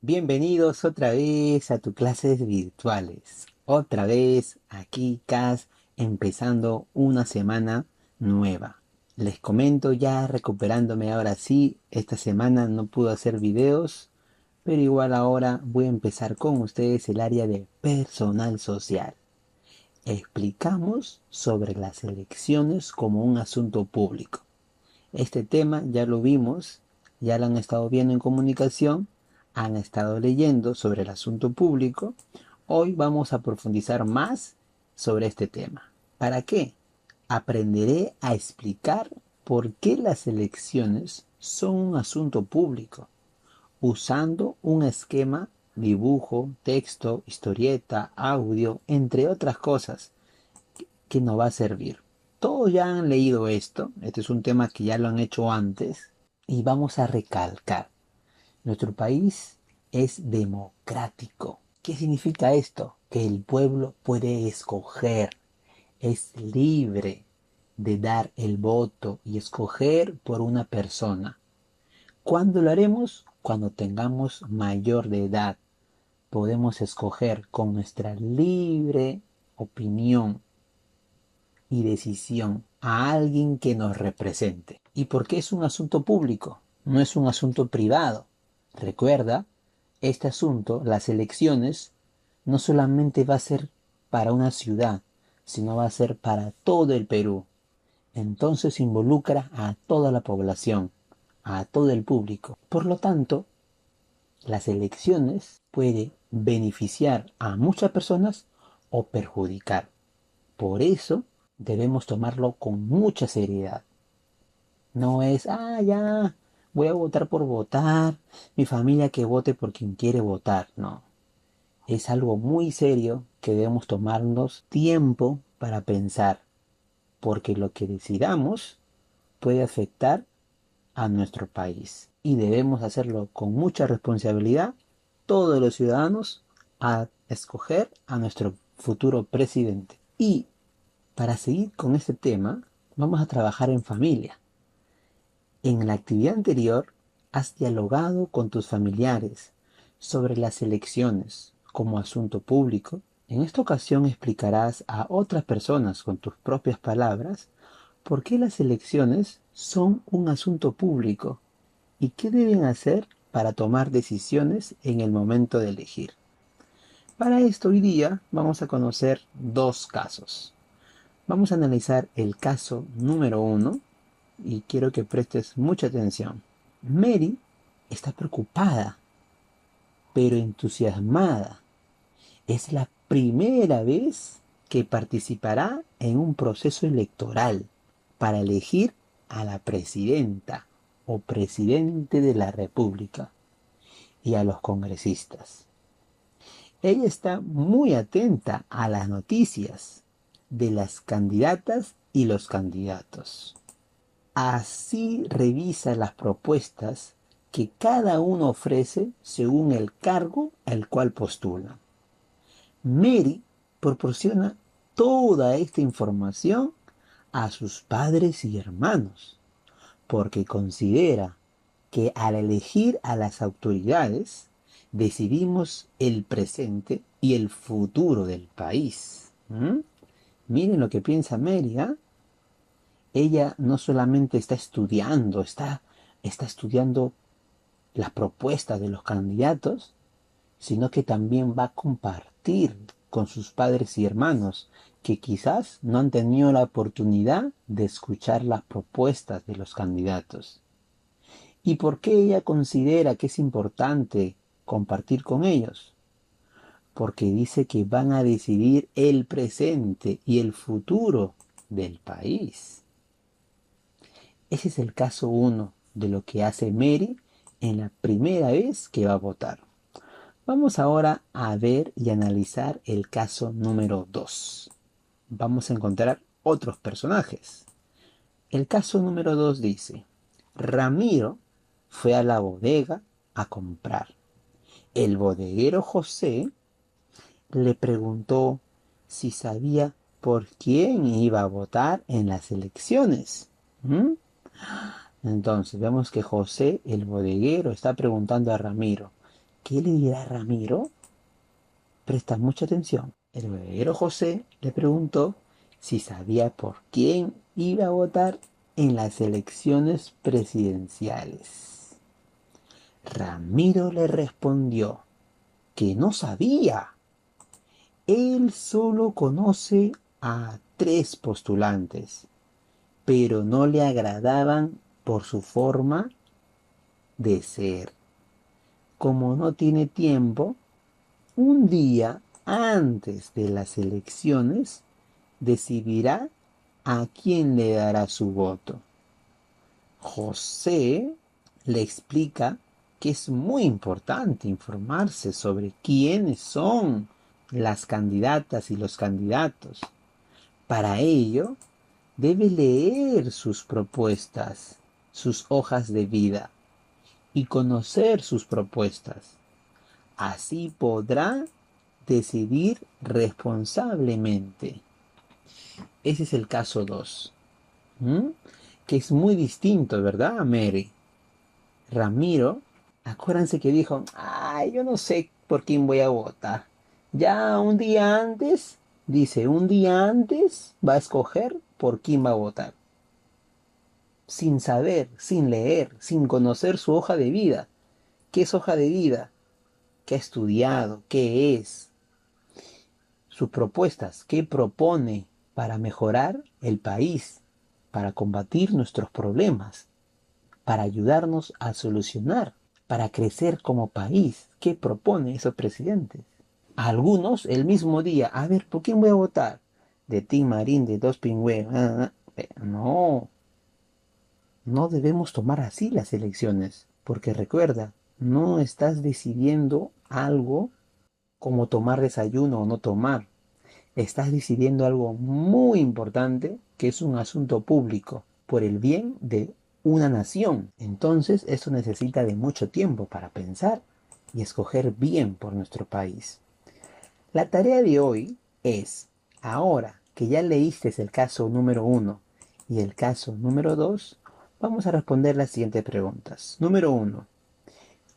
Bienvenidos otra vez a tu clases virtuales. Otra vez aquí, Cas, empezando una semana nueva. Les comento ya recuperándome ahora sí. Esta semana no pude hacer videos, pero igual ahora voy a empezar con ustedes el área de personal social. Explicamos sobre las elecciones como un asunto público. Este tema ya lo vimos, ya lo han estado viendo en comunicación, han estado leyendo sobre el asunto público. Hoy vamos a profundizar más sobre este tema. ¿Para qué? Aprenderé a explicar por qué las elecciones son un asunto público, usando un esquema, dibujo, texto, historieta, audio, entre otras cosas que nos va a servir. Todos ya han leído esto, este es un tema que ya lo han hecho antes, y vamos a recalcar, nuestro país es democrático. ¿Qué significa esto? Que el pueblo puede escoger, es libre de dar el voto y escoger por una persona. ¿Cuándo lo haremos? Cuando tengamos mayor de edad. Podemos escoger con nuestra libre opinión y decisión a alguien que nos represente. ¿Y por qué es un asunto público? No es un asunto privado. Recuerda, este asunto, las elecciones, no solamente va a ser para una ciudad, sino va a ser para todo el Perú. Entonces involucra a toda la población, a todo el público. Por lo tanto, las elecciones pueden beneficiar a muchas personas o perjudicar. Por eso debemos tomarlo con mucha seriedad. No es, ya, voy a votar por votar, mi familia que vote por quien quiere votar. No, es algo muy serio que debemos tomarnos tiempo para pensar, porque lo que decidamos puede afectar a nuestro país. Y debemos hacerlo con mucha responsabilidad, todos los ciudadanos, a escoger a nuestro futuro presidente. Y para seguir con este tema, vamos a trabajar en familia. En la actividad anterior, has dialogado con tus familiares sobre las elecciones como asunto público. En esta ocasión explicarás a otras personas con tus propias palabras por qué las elecciones son un asunto público y qué deben hacer para tomar decisiones en el momento de elegir. Para esto hoy día vamos a conocer dos casos. Vamos a analizar el caso número uno y quiero que prestes mucha atención. Mary está preocupada, pero entusiasmada. Es la primera vez que participará en un proceso electoral para elegir a la presidenta o presidente de la República y a los congresistas. Ella está muy atenta a las noticias de las candidatas y los candidatos. Así revisa las propuestas que cada uno ofrece según el cargo al cual postula. Mary proporciona toda esta información a sus padres y hermanos, porque considera que al elegir a las autoridades, decidimos el presente y el futuro del país. Miren lo que piensa Mary, ¿eh? Ella no solamente está estudiando las propuestas de los candidatos, sino que también va a compartir con sus padres y hermanos que quizás no han tenido la oportunidad de escuchar las propuestas de los candidatos. ¿Y por qué ella considera que es importante compartir con ellos? Porque dice que van a decidir el presente y el futuro del país. Ese es el caso uno de lo que hace Mary en la primera vez que va a votar. Vamos ahora a ver y analizar el caso número 2. Vamos a encontrar otros personajes. El caso número 2 dice, Ramiro fue a la bodega a comprar. El bodeguero José le preguntó si sabía por quién iba a votar en las elecciones. Entonces vemos que José, el bodeguero, está preguntando a Ramiro, ¿Qué le dirá Ramiro? Presta mucha atención. El verdadero José le preguntó si sabía por quién iba a votar en las elecciones presidenciales. Ramiro le respondió que no sabía. Él solo conoce a 3 postulantes, pero no le agradaban por su forma de ser. Como no tiene tiempo, un día antes de las elecciones decidirá a quién le dará su voto. José le explica que es muy importante informarse sobre quiénes son las candidatas y los candidatos. Para ello, debe leer sus propuestas, sus hojas de vida y conocer sus propuestas. Así podrá decidir responsablemente. Ese es el caso 2, que es muy distinto, ¿verdad, Mary? Ramiro, acuérdense que dijo, ay, yo no sé por quién voy a votar. Ya un día antes, dice, un día antes va a escoger por quién va a votar. Sin saber, sin leer, sin conocer su hoja de vida. ¿Qué es hoja de vida? ¿Qué ha estudiado? ¿Qué es? Sus propuestas, qué propone para mejorar el país, para combatir nuestros problemas, para ayudarnos a solucionar, para crecer como país. ¿Qué propone esos presidentes? A algunos el mismo día, a ver, ¿por quién voy a votar? De Tim Marín, de Dos Pingües. No, no debemos tomar así las elecciones, porque recuerda, no estás decidiendo algo como tomar desayuno o no tomar. Estás decidiendo algo muy importante que es un asunto público por el bien de una nación. Entonces, eso necesita de mucho tiempo para pensar y escoger bien por nuestro país. La tarea de hoy es, ahora que ya leíste el caso número 1 y el caso número 2, vamos a responder las siguientes preguntas. Número 1.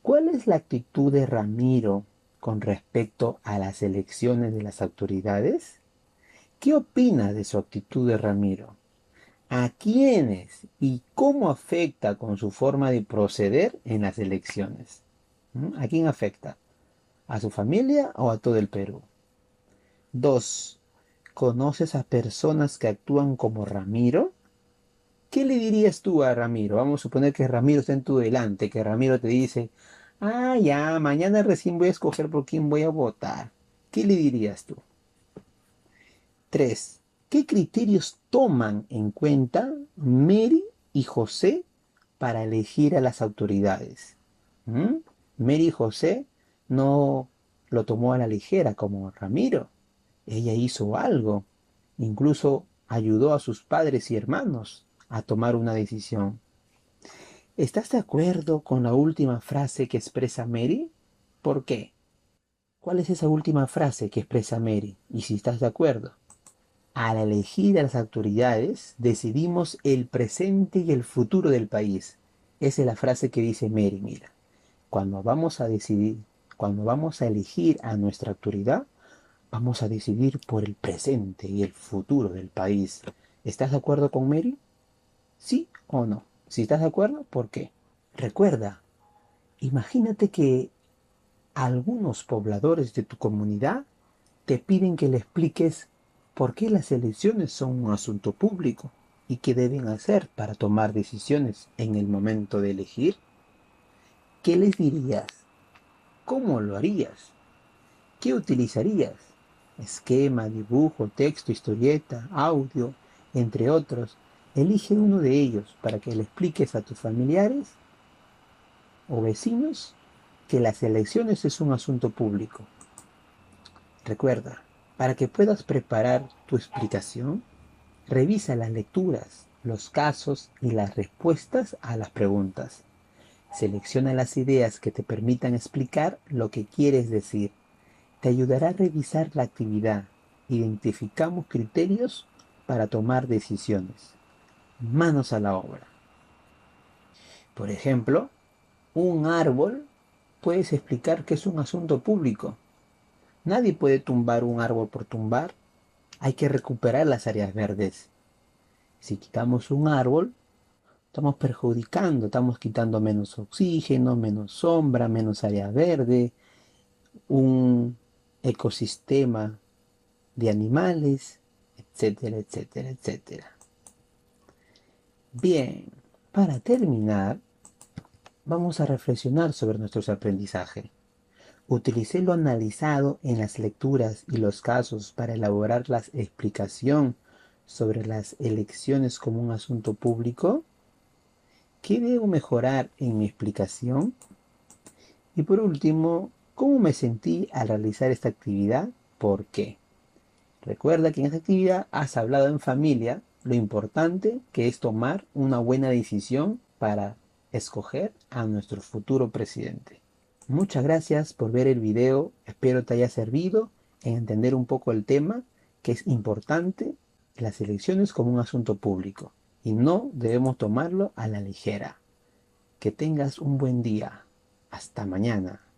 ¿Cuál es la actitud de Ramiro con respecto a las elecciones de las autoridades? ¿Qué opina de su actitud de Ramiro? ¿A quiénes y cómo afecta con su forma de proceder en las elecciones? ¿A quién afecta? ¿A su familia o a todo el Perú? 2. ¿Conoces a personas que actúan como Ramiro? ¿Qué le dirías tú a Ramiro? Vamos a suponer que Ramiro está en tu delante, que Ramiro te dice, ah, ya, mañana recién voy a escoger por quién voy a votar. ¿Qué le dirías tú? 3. ¿Qué criterios toman en cuenta Mary y José para elegir a las autoridades? ¿Mm? Mary y José no lo tomó a la ligera como Ramiro. Ella hizo algo, incluso ayudó a sus padres y hermanos a tomar una decisión. ¿Estás de acuerdo con la última frase que expresa Mary? ¿Por qué? ¿Cuál es esa última frase que expresa Mary? Y si estás de acuerdo. Al elegir a las autoridades, decidimos el presente y el futuro del país. Esa es la frase que dice Mary, mira. Cuando vamos a decidir, cuando vamos a elegir a nuestra autoridad, vamos a decidir por el presente y el futuro del país. ¿Estás de acuerdo con Mary? ¿Sí o no? Si estás de acuerdo, ¿por qué? Recuerda, imagínate que algunos pobladores de tu comunidad te piden que le expliques por qué las elecciones son un asunto público y qué deben hacer para tomar decisiones en el momento de elegir. ¿Qué les dirías? ¿Cómo lo harías? ¿Qué utilizarías? Esquema, dibujo, texto, historieta, audio, entre otros. Elige uno de ellos para que le expliques a tus familiares o vecinos que las elecciones es un asunto público. Recuerda, para que puedas preparar tu explicación, revisa las lecturas, los casos y las respuestas a las preguntas. Selecciona las ideas que te permitan explicar lo que quieres decir. Te ayudará a revisar la actividad. Identificamos criterios para tomar decisiones. Manos a la obra. Por ejemplo, un árbol puedes explicar qué es un asunto público? Nadie puede tumbar un árbol por tumbar. Hay que recuperar las áreas verdes. Si quitamos un árbol, estamos perjudicando, estamos quitando menos oxígeno, menos sombra, menos área verde, un ecosistema de animales, etcétera, etcétera, etcétera. Bien, para terminar, vamos a reflexionar sobre nuestros aprendizajes. Utilicé lo analizado en las lecturas y los casos para elaborar la explicación sobre las elecciones como un asunto público. ¿Qué debo mejorar en mi explicación? Y por último, ¿cómo me sentí al realizar esta actividad? ¿Por qué? Recuerda que en esta actividad has hablado en familia lo importante que es tomar una buena decisión para escoger a nuestro futuro presidente. Muchas gracias por ver el video, espero te haya servido en entender un poco el tema, que es importante las elecciones como un asunto público y no debemos tomarlo a la ligera. Que tengas un buen día. Hasta mañana.